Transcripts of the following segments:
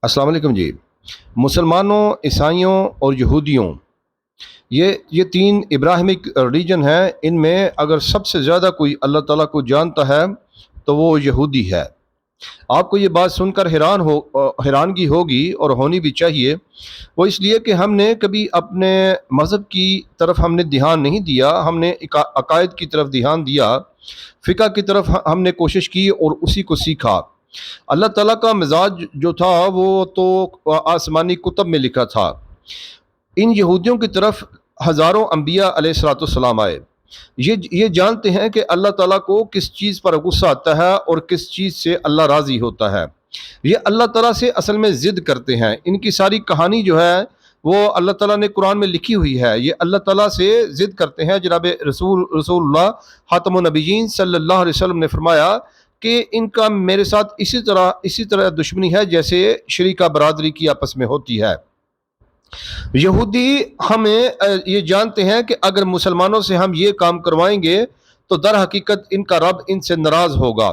अस्सलाम वालेकुम जी। मुसलमानों, ईसाइयों और यहूदियों, ये तीन इब्राहिमिक रिलीजन हैं। इनमें अगर सबसे ज़्यादा कोई अल्लाह ताला को जानता है तो वो यहूदी है। आपको ये बात सुनकर हैरानगी होगी, और होनी भी चाहिए। वो इसलिए कि हमने कभी अपने मज़हब की तरफ हमने ध्यान नहीं दिया, हमने अकायद की तरफ ध्यान दिया, फ़िक़्ह की तरफ हमने कोशिश की और उसी को सीखा। अल्लाह ताला का मिजाज जो था वो तो आसमानी कुतब में लिखा था। इन यहूदियों की तरफ हज़ारों अम्बिया अलैहिस्सलाम आए। ये जानते हैं कि अल्लाह ताला को किस चीज़ पर गुस्सा आता है और किस चीज़ से अल्लाह राज़ी होता है। ये अल्लाह ताला से असल में ज़िद करते हैं। इनकी सारी कहानी जो है वो अल्लाह ताला ने कुरान में लिखी हुई है। ये अल्लाह ताला से ज़िद करते हैं। जनाब रसूलुल्लाह खातमुन नबिय्यीन सल्लल्लाहु अलैहि वसल्लम ने फरमाया कि इनका मेरे साथ इसी तरह दुश्मनी है जैसे शरीका बरादरी की आपस में होती है। यहूदी हमें ये जानते हैं कि अगर मुसलमानों से हम ये काम करवाएंगे तो दर हकीकत इनका रब इनसे नाराज़ होगा।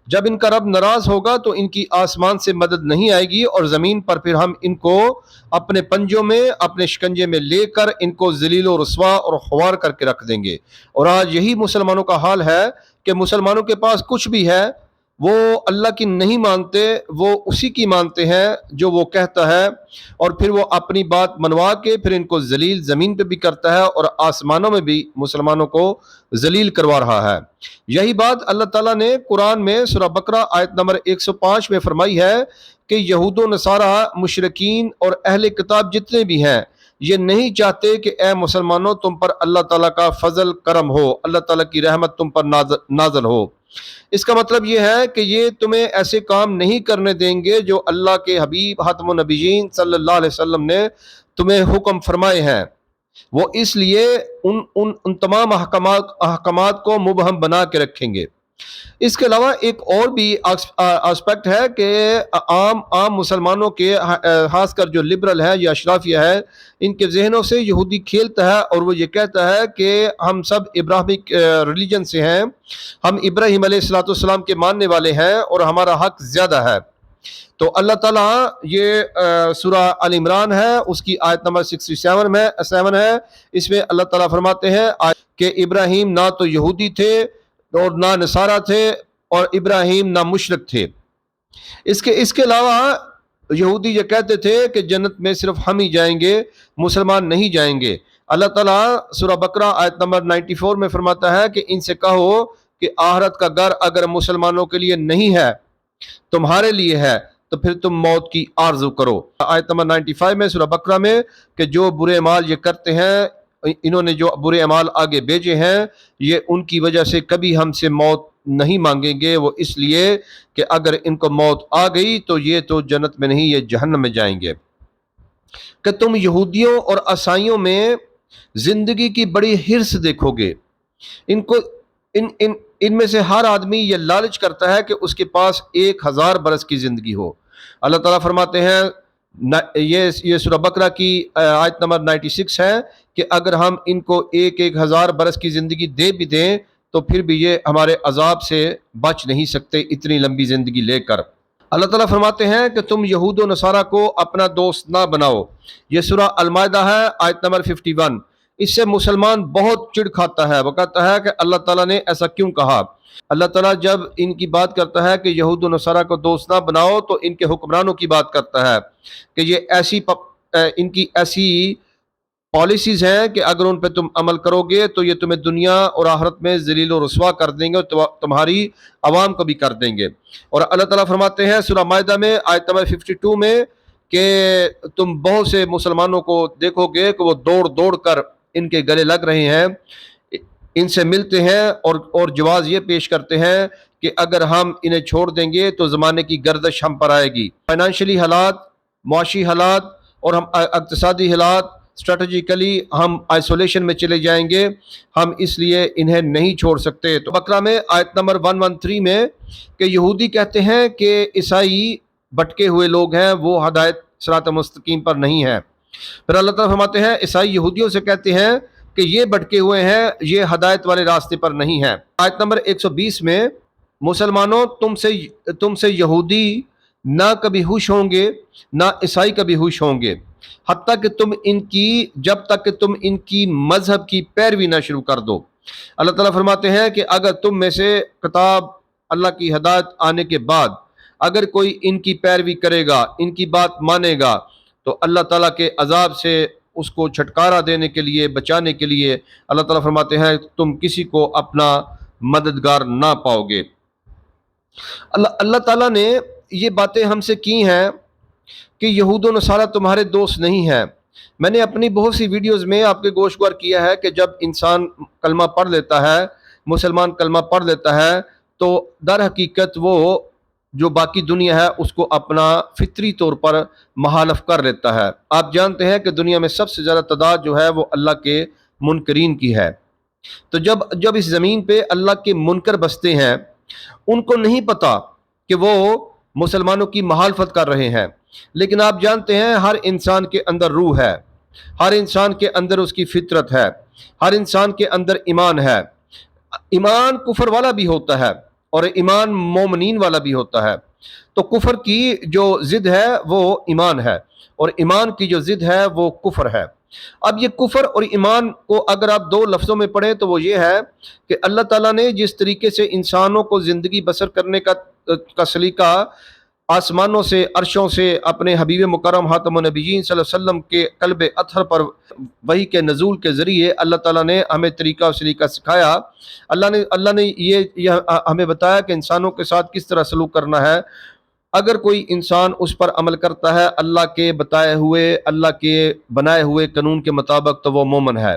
जब इनका रब नाराज़ होगा तो इनकी आसमान से मदद नहीं आएगी, और ज़मीन पर फिर हम इनको अपने पंजों में, अपने शिकंजे में लेकर इनको ज़लील और रुस्वा और ख्वार करके रख देंगे। और आज यही मुसलमानों का हाल है कि मुसलमानों के पास कुछ भी है वो अल्लाह की नहीं मानते, वो उसी की मानते हैं जो वो कहता है, और फिर वो अपनी बात मनवा के फिर इनको जलील ज़मीन पे भी करता है और आसमानों में भी मुसलमानों को जलील करवा रहा है। यही बात अल्लाह ताला ने कुरान में सूरह बकरा आयत नंबर 105 में फरमाई है कि यहूद नसारा, मुशरिकीन और अहले किताब जितने भी हैं, ये नहीं चाहते कि ए मुसलमानों तुम पर अल्लाह ताला का फजल करम हो, अल्लाह ताला की रहमत तुम पर नाजल हो। इसका मतलब ये है कि ये तुम्हें ऐसे काम नहीं करने देंगे जो अल्लाह के हबीब खातमुन नबिय्यीन सल्लल्लाहु अलैहि वसल्लम ने तुम्हें हुक्म फरमाए हैं। वो इसलिए उन उन उन तमाम अहकामात को मुबहम बना के रखेंगे। इसके अलावा एक और भी एस्पेक्ट है कि आम आम मुसलमानों के खासकर जो लिबरल है या अशराफिया है, इनके जहनों से यहूदी खेलता है और वो ये कहता है कि हम सब इब्राहिमिक रिलीजन से हैं, हम इब्राहिम अलैहिस्सलाम के मानने वाले हैं और हमारा हक ज़्यादा है। तो अल्लाह ताला ये सूरह अल इमरान है, उसकी आयत नंबर 67 में 7 है। इसमें अल्लाह ताला फरमाते हैं कि इब्राहिम ना तो यहूदी थे और ना नसारा थे, और इब्राहिम ना मुशरिक थे। इसके इसके अलावा यहूदी ये कहते थे कि जन्नत में सिर्फ हम ही जाएंगे, मुसलमान नहीं जाएंगे। अल्लाह ताला सूरह बकरा आयत नंबर 94 में फरमाता है कि इनसे कहो कि आखिरत का घर अगर मुसलमानों के लिए नहीं है, तुम्हारे लिए है, तो फिर तुम मौत की आरज़ू करो। आयत नंबर 95 में सूरह बकरा में कि जो बुरे अमाल ये करते हैं, इन्होंने जो बुरे अमाल आगे भेजे हैं, ये उनकी वजह से कभी हमसे मौत नहीं मांगेंगे, वो इसलिए कि अगर इनको मौत आ गई तो ये तो जन्नत में नहीं, ये जहन्नम में जाएंगे। कि तुम यहूदियों और ईसाइयों में जिंदगी की बड़ी हिर्स देखोगे। इनको इन इन इनमें से हर आदमी ये लालच करता है कि उसके पास 1000 बरस की जिंदगी हो। अल्लाह ताला फरमाते हैं, ये सूरह बकरा की आयत नंबर 96 है कि अगर हम इनको 1000 बरस की जिंदगी दे भी दें तो फिर भी ये हमारे अजाब से बच नहीं सकते इतनी लंबी जिंदगी लेकर। अल्लाह ताला फरमाते हैं कि तुम यहूद व नसारा को अपना दोस्त ना बनाओ। ये सूरह अल-माइदा है आयत नंबर 51। इससे मुसलमान बहुत चिढ़ खाता है। वो कहता है कि अल्लाह ताला ने ऐसा क्यों कहा। अल्लाह ताला जब इनकी बात करता है कि यहूद व नसारा को दोस्त ना बनाओ, तो इनके हुक्मरानों की बात करता है कि ये इनकी ऐसी पॉलिसीज़ हैं कि अगर उन पे तुम अमल करोगे तो ये तुम्हें दुनिया और आखिरत में ज़लील और रुस्वा कर देंगे और तुम्हारी आवाम को भी कर देंगे। और अल्लाह ताला फरमाते हैं सूरह माइदा में आयत नंबर 52 में कि तुम बहुत से मुसलमानों को देखोगे कि वो दौड़ दौड़ कर इनके गले लग रहे हैं, इनसे मिलते हैं और जवाज़ ये पेश करते हैं कि अगर हम इन्हें छोड़ देंगे तो ज़माने की गर्दिश हम पर आएगी। फाइनेंशियली हालात, मुआशी हालात और हम इक़्तिसादी हालात, स्ट्रेटजिकली हम आइसोलेशन में चले जाएंगे, हम इसलिए इन्हें नहीं छोड़ सकते। तो बकरा में आयत नंबर 113 में कि यहूदी कहते हैं कि ईसाई भटके हुए लोग हैं, वो हदायत सिरात मुस्तकीम पर नहीं है। फिर अल्लाह ताला फरमाते हैं ईसाई यहूदियों से कहते हैं कि ये भटके हुए हैं, ये हदायत वाले रास्ते पर नहीं है। आयत नंबर 120 में मुसलमानों तुमसे यहूदी نہ کبھی خوش ہوں گے نہ عیسائی کبھی خوش ہوں گے، حتیٰ کہ تم ان کی جب تک کہ تم ان کی مذہب کی پیروی نہ شروع کر دو۔ اللہ تعالیٰ فرماتے ہیں کہ اگر تم میں سے کتاب اللہ کی ہدایت آنے کے بعد اگر کوئی ان کی پیروی کرے گا، ان کی بات مانے گا، تو اللہ تعالیٰ کے عذاب سے اس کو چھٹکارا دینے کے لیے، بچانے کے لیے اللہ تعالیٰ فرماتے ہیں تم کسی کو اپنا مددگار نہ پاؤ گے۔ اللہ تعالیٰ نے یہ باتیں ہم سے کی ہیں کہ یہود و نصارہ تمہارے دوست نہیں ہیں۔ میں نے اپنی بہت سی ویڈیوز میں آپ کے گوشوار کیا ہے کہ جب انسان کلمہ پڑھ لیتا ہے، مسلمان کلمہ پڑھ لیتا ہے، تو در حقیقت وہ جو باقی دنیا ہے اس کو اپنا فطری طور پر مخالف کر لیتا ہے۔ آپ جانتے ہیں کہ دنیا میں سب سے زیادہ تعداد جو ہے وہ اللہ کے منکرین کی ہے۔ تو جب اس زمین پہ اللہ کے منکر بستے ہیں، ان کو نہیں پتا کہ وہ مسلمانوں کی مخالفت کر رہے ہیں، لیکن آپ جانتے ہیں ہر انسان کے اندر روح ہے، ہر انسان کے اندر اس کی فطرت ہے، ہر انسان کے اندر ایمان ہے۔ ایمان کفر والا بھی ہوتا ہے اور ایمان مومنین والا بھی ہوتا ہے۔ تو کفر کی جو ضد ہے وہ ایمان ہے، اور ایمان کی جو ضد ہے وہ کفر ہے۔ اب یہ کفر اور ایمان کو اگر آپ دو لفظوں میں پڑھیں تو وہ یہ ہے کہ اللہ تعالیٰ نے جس طریقے سے انسانوں کو زندگی بسر کرنے کا سلیقہ آسمانوں سے، عرشوں سے اپنے حبیب مکرم خاتم النبیین صلی اللہ علیہ وسلم کے قلب اطہر پر وحی کے نزول کے ذریعے اللہ تعالیٰ نے ہمیں طریقہ و سلیقہ سکھایا۔ اللہ نے یہ ہمیں بتایا کہ انسانوں کے ساتھ کس طرح سلوک کرنا ہے۔ اگر کوئی انسان اس پر عمل کرتا ہے اللہ کے بتائے ہوئے، اللہ کے بنائے ہوئے قانون کے مطابق، تو وہ مومن ہے۔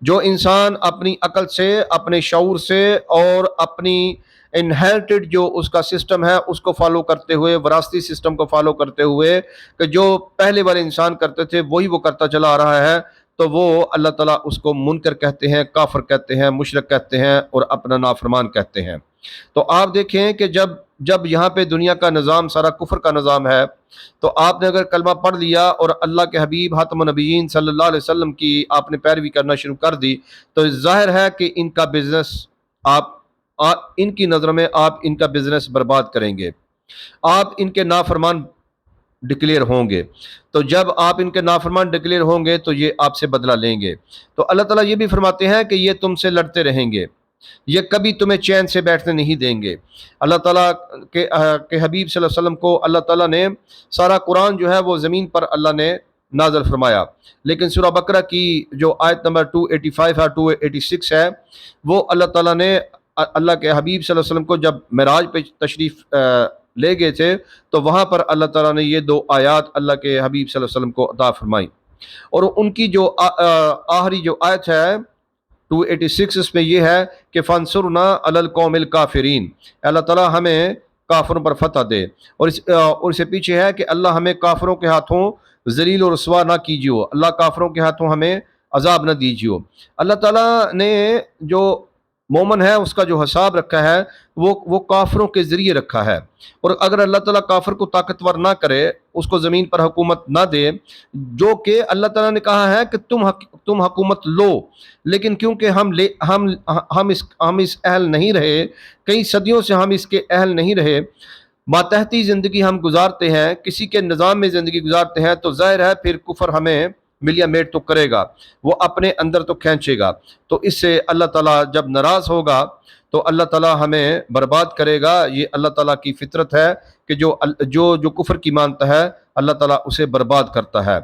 جو انسان اپنی عقل سے، اپنے شعور سے اور اپنی انہیریٹڈ جو اس کا سسٹم ہے اس کو فالو کرتے ہوئے، وراثتی سسٹم کو فالو کرتے ہوئے کہ جو پہلے والے انسان کرتے تھے وہی وہ کرتا چلا آ رہا ہے، تو وہ اللہ تعالیٰ اس کو منکر کہتے ہیں، کافر کہتے ہیں، مشرک کہتے ہیں اور اپنا نافرمان کہتے ہیں۔ تو آپ دیکھیں کہ جب یہاں پہ دنیا کا نظام سارا کفر کا نظام ہے، تو آپ نے اگر کلمہ پڑھ لیا اور اللہ کے حبیب خاتم النبیین صلی اللہ علیہ وسلم کی آپ نے پیروی کرنا شروع کر دی، تو ظاہر ہے کہ ان کا بزنس ان کی نظر میں آپ ان کا بزنس برباد کریں گے، آپ ان کے نافرمان ڈکلیئر ہوں گے۔ تو جب آپ ان کے نافرمان ڈکلیئر ہوں گے تو یہ آپ سے بدلہ لیں گے۔ تو اللہ تعالیٰ یہ بھی فرماتے ہیں کہ یہ تم سے لڑتے رہیں گے، یہ کبھی تمہیں چین سے بیٹھنے نہیں دیں گے۔ اللہ تعالیٰ کے حبیب صلی اللہ علیہ وسلم کو اللہ تعالیٰ نے سارا قرآن جو ہے وہ زمین پر اللہ نے نازل فرمایا، لیکن سورہ بقرہ کی جو آیت نمبر 285 ہے 286 ہے، وہ اللہ تعالیٰ نے اللہ کے حبیب صلی اللہ علیہ وسلم کو جب معراج پہ تشریف لے گئے تھے تو وہاں پر اللہ تعالیٰ نے یہ دو آیات اللہ کے حبیب صلی اللہ علیہ وسلم کو عطا فرمائی، اور ان کی جو آخری جو آیت ہے 286 اس میں یہ ہے کہ فانصرنا علی القوم الکافرین، اللہ تعالیٰ ہمیں کافروں پر فتح دے، اور اس سے پیچھے ہے کہ اللہ ہمیں کافروں کے ہاتھوں ذلیل و رسوا نہ کیجیو، اللہ کافروں کے ہاتھوں ہمیں عذاب نہ دیجیو۔ اللہ تعالیٰ نے جو مومن ہے اس کا جو حساب رکھا ہے وہ کافروں کے ذریعے رکھا ہے، اور اگر اللہ تعالیٰ کافر کو طاقتور نہ کرے، اس کو زمین پر حکومت نہ دے، جو کہ اللہ تعالیٰ نے کہا ہے کہ تم حکومت لو، لیکن کیونکہ ہم اس اہل نہیں رہے، کئی صدیوں سے ہم اس کے اہل نہیں رہے، ماتحتی زندگی ہم گزارتے ہیں، کسی کے نظام میں زندگی گزارتے ہیں، تو ظاہر ہے پھر کفر ہمیں ملیا میٹ تو کرے گا، وہ اپنے اندر تو کھینچے گا۔ تو اس سے اللہ تعالیٰ جب ناراض ہوگا تو اللہ تعالیٰ ہمیں برباد کرے گا۔ یہ اللہ تعالیٰ کی فطرت ہے کہ جو کفر کی مانتا ہے اللہ تعالیٰ اسے برباد کرتا ہے۔